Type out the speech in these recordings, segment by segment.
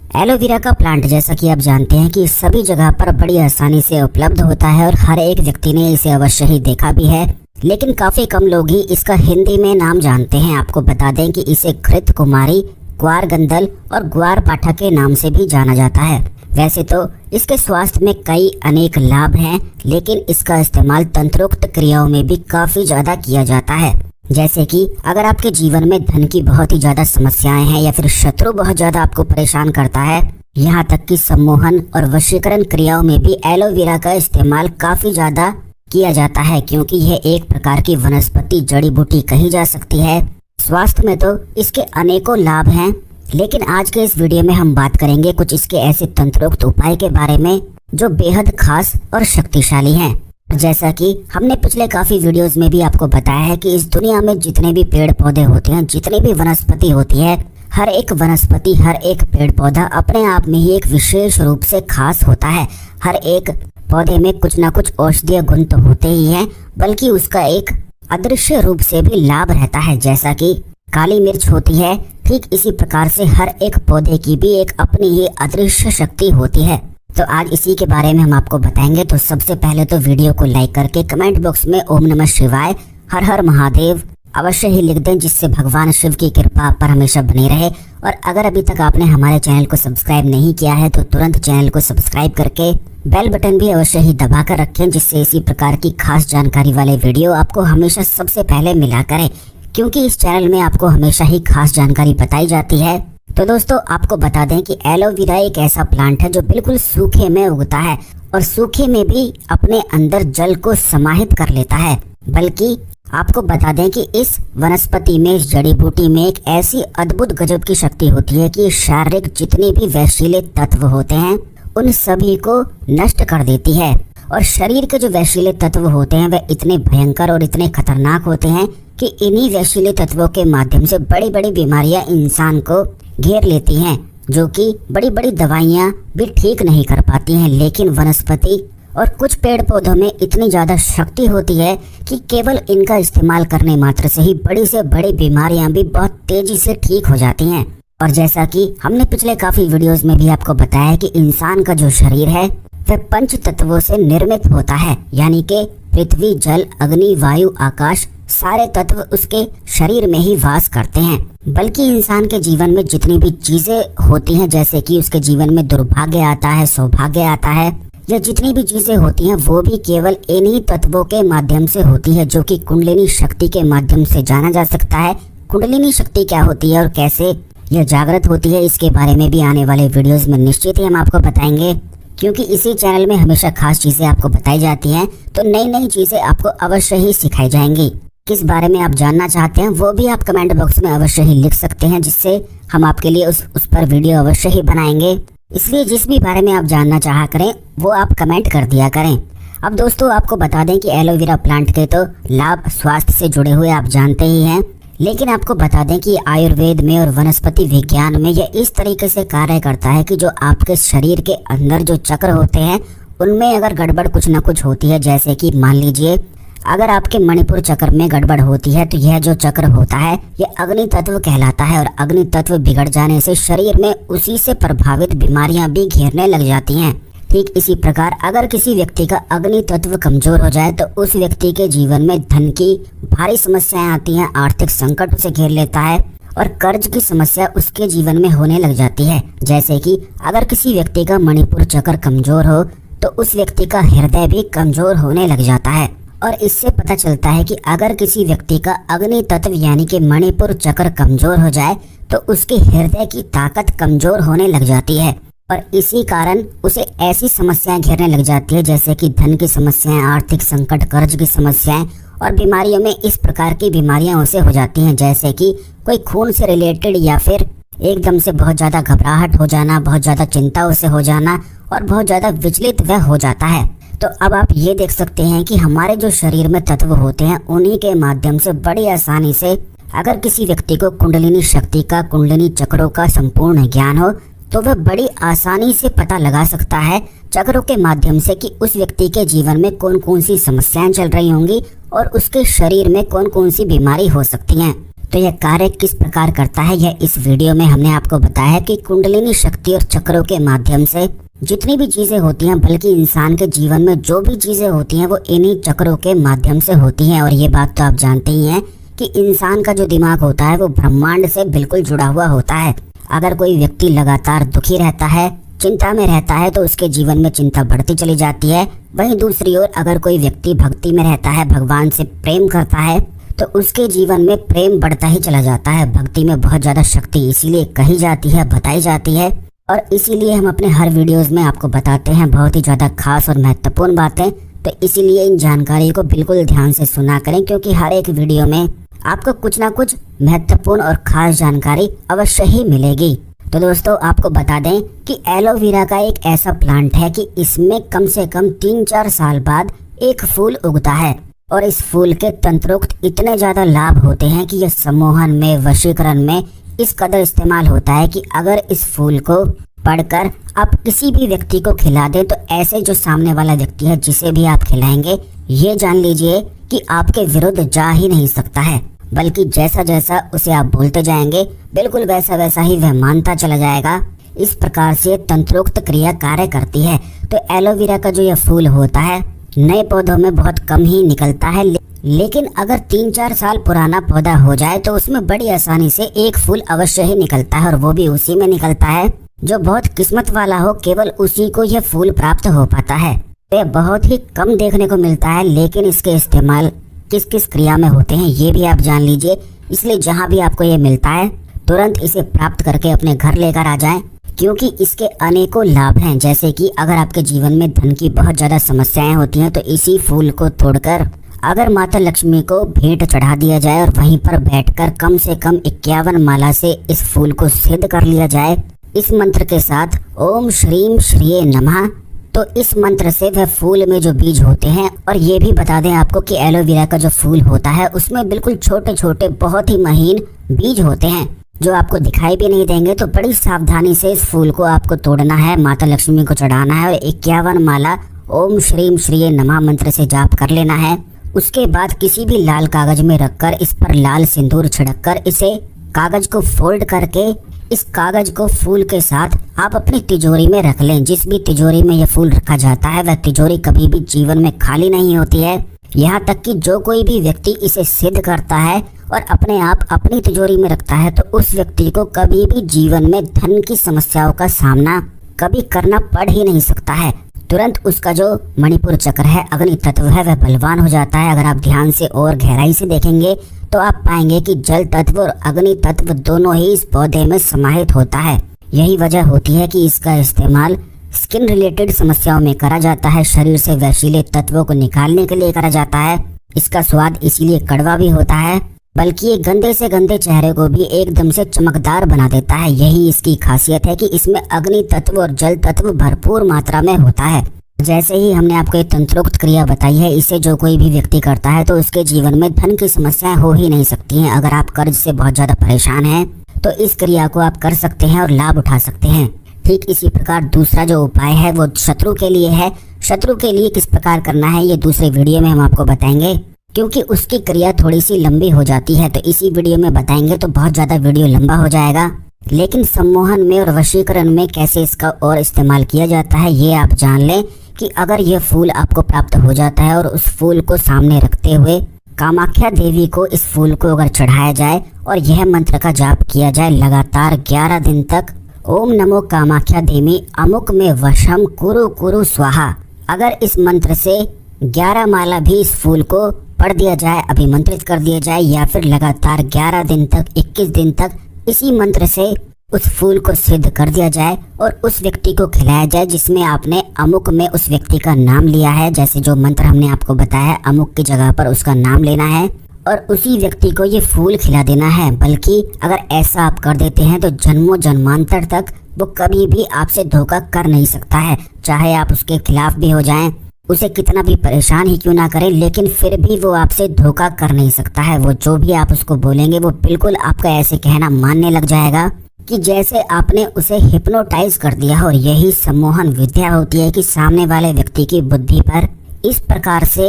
Aloe vera का plant जैसा कि आप जानते हैं कि सभी जगह पर बड़ी आसानी से उपलब्ध होता है और हर एक व्यक्ति ने इसे अवश्य ही देखा भी है, लेकिन काफी कम लोग ही इसका हिंदी में नाम जानते हैं। आपको बता दें कि इसे घृत कुमारी, ग्वार गंदल और ग्वार पाठा के नाम से भी जाना जाता है। वैसे तो इसके स्वास्थ्य में कई अनेक लाभ हैं, लेकिन इसका इस्तेमाल तंत्रोक्त क्रियाओं में भी काफी ज्यादा किया जाता है। जैसे कि अगर आपके जीवन में धन की बहुत ही ज्यादा समस्याएं हैं या फिर शत्रु बहुत ज्यादा आपको परेशान करता है, यहाँ तक कि सम्मोहन और वशीकरण क्रियाओं में भी एलोवेरा का इस्तेमाल काफी ज्यादा किया जाता है, क्योंकि यह एक प्रकार की वनस्पति जड़ी बूटी कही जा सकती है। स्वास्थ्य में तो इसके अनेकों लाभ हैं, लेकिन आज के इस वीडियो में हम बात करेंगे कुछ इसके ऐसे तंत्रोक्त उपाय के बारे में जो बेहद खास और शक्तिशाली हैं। जैसा कि हमने पिछले काफी वीडियोस में भी आपको बताया है कि इस दुनिया में जितने भी पेड़ पौधे होते हैं, जितनी भी वनस्पति होती है, हर एक वनस्पति, हर एक पेड़ पौधा अपने आप में ही एक विशेष रूप से खास होता है। हर एक पौधे में कुछ ना कुछ औषधीय गुण तो होते ही हैं, बल्कि उसका एक अदृश्य रूप से भी लाभ रहता है। जैसा कि काली मिर्च होती है, ठीक इसी प्रकार से हर एक पौधे की भी एक अपनी ही अदृश्य शक्ति होती है। तो आज इसी के बारे में हम आपको बताएंगे। तो सबसे पहले तो वीडियो को लाइक करके कमेंट बॉक्स में ओम नमः शिवाय, हर हर महादेव अवश्य ही लिख दें, जिससे भगवान शिव की कृपा आप पर हमेशा बनी रहे। और अगर अभी तक आपने हमारे चैनल को सब्सक्राइब नहीं किया है तो तुरंत चैनल को सब्सक्राइब करके बेल बटन भी अवश्य ही दबा कर रखें, जिससे इसी प्रकार की खास जानकारी वाले वीडियो आपको हमेशा सबसे पहले मिला करें, क्योंकि इस चैनल में आपको हमेशा ही खास जानकारी बताई जाती है। तो दोस्तों, आपको बता दें कि एलोवेरा एक ऐसा प्लांट है जो बिल्कुल सूखे में उगता है और सूखे में भी अपने अंदर जल को समाहित कर लेता है। बल्कि आपको बता दें कि इस वनस्पति में, इस जड़ी बूटी में एक ऐसी अद्भुत गजब की शक्ति होती है कि शारीरिक जितने भी वैशिले तत्व होते हैं उन सभी को नष्ट कर देती है। और शरीर के जो वैशिले तत्व होते हैं वे इतने भयंकर और इतने खतरनाक होते हैं कि इन्हीं वैशिले तत्वों के माध्यम से बड़ी बड़ी बीमारियां इंसान को घेर लेती हैं, जो कि बड़ी बड़ी दवाइयाँ भी ठीक नहीं कर पाती हैं। लेकिन वनस्पति और कुछ पेड़ पौधों में इतनी ज्यादा शक्ति होती है कि केवल इनका इस्तेमाल करने मात्र से ही बड़ी से बड़ी बीमारियां भी बहुत तेजी से ठीक हो जाती हैं। और जैसा कि हमने पिछले काफी वीडियोस में भी आपको बताया है कि इंसान का जो शरीर है वह पंच तत्वों से निर्मित होता है, यानी कि पृथ्वी, जल, अग्नि, वायु, आकाश, सारे तत्व उसके शरीर में ही वास करते हैं। बल्कि इंसान के जीवन में जितनी भी चीजें होती हैं, जैसे कि उसके जीवन में दुर्भाग्य आता है, सौभाग्य आता है, या जितनी भी चीजें होती हैं वो भी केवल इन्हीं तत्वों के माध्यम से होती है, जो कि कुंडलिनी शक्ति के माध्यम से जाना जा सकता है। कुंडलिनी शक्ति क्या होती है और कैसे यह जागृत होती है, इसके बारे में भी आने वाले वीडियोस में निश्चित ही हम आपको बताएंगे, क्योंकि इसी चैनल में हमेशा खास चीजें आपको बताई जाती हैं। तो नई नई चीजें आपको अवश्य ही सिखाई जाएंगी। किस बारे में आप जानना चाहते हैं वो भी आप कमेंट बॉक्स में अवश्य ही लिख सकते हैं, जिससे हम आपके लिए उस पर वीडियो अवश्य ही बनाएंगे। इसलिए जिस भी बारे में आप जानना चाहा करें वो आप कमेंट कर दिया करें। अब दोस्तों, आपको बता दें कि एलोवेरा प्लांट के तो लाभ स्वास्थ्य से जुड़े हुए आप जानते ही हैं, लेकिन आपको बता दें कि आयुर्वेद में और वनस्पति विज्ञान में यह इस तरीके से कार्य करता है कि जो आपके शरीर के अंदर जो चक्र होते हैं उनमें अगर गड़बड़ कुछ न कुछ होती है, जैसे कि मान लीजिए अगर आपके मणिपुर चक्र में गड़बड़ होती है तो यह जो चक्र होता है यह अग्नि तत्व कहलाता है, और अग्नि तत्व बिगड़ जाने से शरीर में उसी से प्रभावित बीमारियां भी घेरने लग जाती हैं। ठीक इसी प्रकार अगर किसी व्यक्ति का अग्नि तत्व कमजोर हो जाए तो उस व्यक्ति के जीवन में धन की भारी समस्याएं आती हैं, आर्थिक संकट उसे घेर लेता है और कर्ज की समस्या उसके जीवन में होने लग जाती है। जैसे कि अगर किसी व्यक्ति का मणिपुर चक्र कमजोर हो तो उस व्यक्ति का हृदय भी कमजोर होने लग जाता है। और इससे पता चलता है कि अगर किसी व्यक्ति का अग्नि तत्व यानी कि मणिपुर चक्र कमजोर हो जाए तो उसके हृदय की ताकत कमजोर होने लग जाती है, और इसी कारण उसे ऐसी समस्याएं घेरने लग जाती है, जैसे कि धन की समस्याएं, आर्थिक संकट, कर्ज की समस्याएं, और बीमारियों में इस प्रकार की बीमारियां उसे हो जाती हैं, जैसे कि कोई खून से रिलेटेड या फिर एकदम से बहुत ज्यादा घबराहट हो जाना, बहुत ज्यादा चिंता उसे हो जाना और बहुत ज्यादा विचलित वह हो जाता है। तो अब आप ये देख सकते हैं कि हमारे जो शरीर में तत्व होते हैं उन्हीं के माध्यम से बड़ी आसानी से अगर किसी व्यक्ति को कुंडलिनी शक्ति का, कुंडलिनी चक्रों का संपूर्ण ज्ञान हो तो वह बड़ी आसानी से पता लगा सकता है चक्रों के माध्यम से कि उस व्यक्ति के जीवन में कौन कौन सी समस्याएं चल रही होंगी और उसके शरीर में कौन कौन सी बीमारी हो सकती हैं। तो यह कार्य किस प्रकार करता है, यह इस वीडियो में हमने आपको बताया है कि कुंडलिनी शक्ति और चक्रों के माध्यम से जितनी भी चीजें होती हैं, बल्कि इंसान के जीवन में जो भी चीजें होती हैं वो इन्हीं चक्रों के माध्यम से होती हैं। और ये बात तो आप जानते ही हैं कि इंसान का जो दिमाग होता है वो ब्रह्मांड से बिल्कुल जुड़ा हुआ होता है। अगर कोई व्यक्ति लगातार दुखी रहता है, चिंता में रहता है, तो उसके जीवन में चिंता बढ़ती चली जाती है। वहीं दूसरी ओर अगर कोई व्यक्ति भक्ति में रहता है, भगवान से प्रेम करता है, तो उसके जीवन में प्रेम बढ़ता ही चला जाता है। भक्ति में बहुत ज्यादा शक्ति इसीलिए कही जाती है, बताई जाती है, और इसीलिए हम अपने हर वीडियोस में आपको बताते हैं बहुत ही ज्यादा खास और महत्वपूर्ण बातें। तो इसीलिए इन जानकारी को बिल्कुल ध्यान से सुना करें, क्योंकि हर एक वीडियो में आपको कुछ ना कुछ महत्वपूर्ण और खास जानकारी अवश्य ही मिलेगी। तो दोस्तों, आपको बता दें कि एलोवेरा का एक ऐसा प्लांट है कि इसमें कम से कम 3-4 साल बाद एक फूल उगता है, और इस फूल के तंत्रोक्त इतने ज्यादा लाभ होते हैं कि यह सम्मोहन में, वशीकरण में इस कदर इस्तेमाल होता है कि अगर इस फूल को पढ़कर आप किसी भी व्यक्ति को खिला दें, तो ऐसे जो सामने वाला व्यक्ति है जिसे भी आप खिलाएंगे, ये जान लीजिए कि आपके विरुद्ध जा ही नहीं सकता है, बल्कि जैसा जैसा उसे आप बोलते जाएंगे बिल्कुल वैसा वैसा ही वह मानता चला जाएगा। इस प्रकार से तंत्रोक्त क्रिया कार्य करती है। तो एलोवेरा का जो यह फूल होता है नए पौधों में बहुत कम ही निकलता है, लेकिन अगर 3-4 साल पुराना पौधा हो जाए तो उसमें बड़ी आसानी से एक फूल अवश्य ही निकलता है, और वो भी उसी में निकलता है जो बहुत किस्मत वाला हो। केवल उसी को यह फूल प्राप्त हो पाता है। यह बहुत ही कम देखने को मिलता है, लेकिन इसके इस्तेमाल किस किस क्रिया में होते हैं ये भी आप जान लीजिए। इसलिए जहाँ भी आपको ये मिलता है तुरंत इसे प्राप्त करके अपने घर लेकर आ जाएं, क्योंकि इसके अनेकों लाभ हैं। जैसे कि अगर आपके जीवन में धन की बहुत ज्यादा समस्याएं होती हैं, तो इसी फूल को तोड़कर अगर माता लक्ष्मी को भेंट चढ़ा दिया जाए और वहीं पर बैठकर कम से कम 51 माला से इस फूल को सिद्ध कर लिया जाए इस मंत्र के साथ, ओम श्रीम श्रीये नमः, तो इस मंत्र से वह फूल में जो बीज होते हैं, और ये भी बता दें आपको कि एलोवेरा का जो फूल होता है उसमें बिल्कुल छोटे छोटे बहुत ही महीन बीज होते हैं जो आपको दिखाई भी नहीं देंगे। तो बड़ी सावधानी से इस फूल को आपको तोड़ना है, माता लक्ष्मी को चढ़ाना है, और 51 माला ओम श्रीम श्रीये नमः मंत्र से जाप कर लेना है। उसके बाद किसी भी लाल कागज में रखकर इस पर लाल सिंदूर छिड़ककर इसे कागज को फोल्ड करके इस कागज को फूल के साथ आप अपनी तिजोरी में रख लें। जिस भी तिजोरी में यह फूल रखा जाता है वह तिजोरी कभी भी जीवन में खाली नहीं होती है। यहाँ तक कि जो कोई भी व्यक्ति इसे सिद्ध करता है और अपने आप अपनी तिजोरी में रखता है, तो उस व्यक्ति को कभी भी जीवन में धन की समस्याओं का सामना कभी करना पड़ ही नहीं सकता है। तुरंत उसका जो मणिपुर चक्र है, अग्नि तत्व है, वह बलवान हो जाता है। अगर आप ध्यान से और गहराई से देखेंगे तो आप पाएंगे कि जल तत्व और अग्नि तत्व दोनों ही इस पौधे में समाहित होता है। यही वजह होती है कि इसका इस्तेमाल स्किन रिलेटेड समस्याओं में करा जाता है, शरीर से वैशिले तत्वों को निकालने के लिए करा जाता है। इसका स्वाद इसीलिए कड़वा भी होता है, बल्कि ये गंदे से गंदे चेहरे को भी एकदम से चमकदार बना देता है। यही इसकी खासियत है कि इसमें अग्नि तत्व और जल तत्व भरपूर मात्रा में होता है। जैसे ही हमने आपको एक तंत्रोक्त क्रिया बताई है, इसे जो कोई भी व्यक्ति करता है तो उसके जीवन में धन की समस्याएं हो ही नहीं सकती हैं। अगर आप कर्ज से बहुत ज्यादा परेशान हैं तो इस क्रिया को आप कर सकते हैं और लाभ उठा सकते हैं। ठीक इसी प्रकार दूसरा जो उपाय है वो शत्रु के लिए है। शत्रु के लिए किस प्रकार करना है ये दूसरे वीडियो में हम आपको बताएंगे, क्योंकि उसकी क्रिया थोड़ी सी लंबी हो जाती है। तो इसी वीडियो में बताएंगे तो बहुत ज्यादा वीडियो लंबा हो जाएगा। लेकिन सम्मोहन में और वशीकरण में कैसे इसका और इस्तेमाल किया जाता है ये आप जान लें कि अगर यह फूल आपको प्राप्त हो जाता है और उस फूल को सामने रखते हुए कामाख्या देवी को इस फूल को अगर चढ़ाया जाए और यह मंत्र का जाप किया जाए लगातार 11 दिन तक, ओम नमो कामाख्या देवी अमुक में वशम कुरु कुरु स्वाहा, अगर इस मंत्र से 11 माला भी इस फूल को पढ़ दिया जाए, अभिमंत्रित कर दिया जाए, या फिर लगातार 11 दिन तक 21 दिन तक इसी मंत्र से उस फूल को सिद्ध कर दिया जाए और उस व्यक्ति को खिलाया जाए जिसमें आपने अमुक में उस व्यक्ति का नाम लिया है। जैसे जो मंत्र हमने आपको बताया है, अमुक की जगह पर उसका नाम लेना है और उसी व्यक्ति को ये फूल खिला देना है। बल्कि अगर ऐसा आप कर देते हैं तो जन्मों जन्मांतर तक वो कभी भी आपसे धोखा कर नहीं सकता है। चाहे आप उसके खिलाफ भी हो जाएं, उसे कितना भी परेशान ही क्यों ना करें, लेकिन फिर भी वो आपसे धोखा कर नहीं सकता है। वो जो भी आप उसको बोलेंगे वो बिल्कुल आपका ऐसे कहना मानने लग जाएगा कि जैसे आपने उसे हिप्नोटाइज कर दिया। और यही सम्मोहन विद्या होती है कि सामने वाले व्यक्ति की बुद्धि पर इस प्रकार से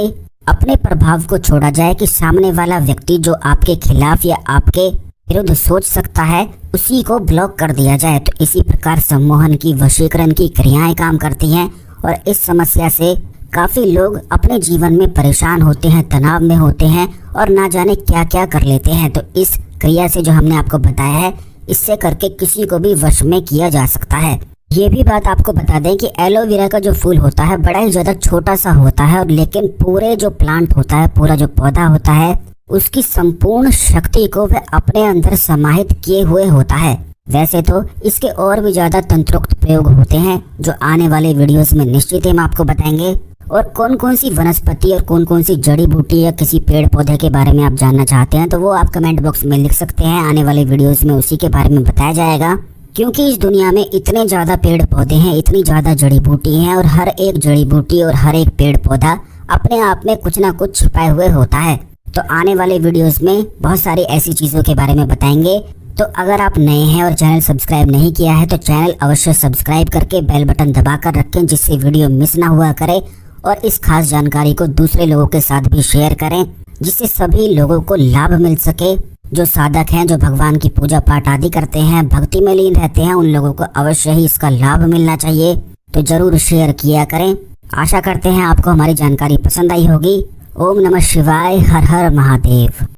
अपने प्रभाव को छोड़ा जाए कि सामने वाला व्यक्ति जो आपके खिलाफ या आपके विरुद्ध सोच सकता है उसी को ब्लॉक कर दिया जाए। तो इसी प्रकार सम्मोहन की, वशीकरण की क्रियाएं काम करती हैं और इस समस्या से काफी लोग अपने जीवन में परेशान होते हैं, तनाव में होते हैं और ना जाने क्या क्या कर लेते हैं। तो इस क्रिया से जो हमने आपको बताया है, इससे करके किसी को भी वश में किया जा सकता है। ये भी बात आपको बता दें कि एलोवेरा का जो फूल होता है बड़ा ही ज्यादा छोटा सा होता है, और लेकिन पूरे जो प्लांट होता है, पूरा जो पौधा होता है, उसकी संपूर्ण शक्ति को वह अपने अंदर समाहित किए हुए होता है। वैसे तो इसके और भी ज्यादा तंत्रोक्त प्रयोग होते हैं जो आने वाले वीडियोस में निश्चित ही हम आपको बताएंगे। और कौन कौन सी वनस्पति और कौन कौन सी जड़ी बूटी या किसी पेड़ पौधे के बारे में आप जानना चाहते हैं तो वो आप कमेंट बॉक्स में लिख सकते हैं। आने वाले वीडियोस में उसी के बारे में बताया जाएगा, क्योंकि इस दुनिया में इतने ज्यादा पेड़ पौधे हैं, इतनी ज्यादा जड़ी बूटी हैं, और हर एक जड़ी बूटी और हर एक पेड़ पौधा अपने आप में कुछ ना कुछ छुपाए हुए होता है। तो आने वाले वीडियोस में बहुत सारी ऐसी चीजों के बारे में बताएंगे। तो अगर आप नए हैं और चैनल सब्सक्राइब नहीं किया है तो चैनल अवश्य सब्सक्राइब करके बेल बटन दबा कर रखें, जिससे वीडियो मिस ना हुआ करे, और इस खास जानकारी को दूसरे लोगों के साथ भी शेयर करें, जिससे सभी लोगों को लाभ मिल सके। जो साधक हैं, जो भगवान की पूजा पाठ आदि करते हैं, भक्ति में लीन रहते हैं, उन लोगों को अवश्य ही इसका लाभ मिलना चाहिए। तो जरूर शेयर किया करें। आशा करते हैं आपको हमारी जानकारी पसंद आई होगी। ओम नमः शिवाय, हर हर महादेव।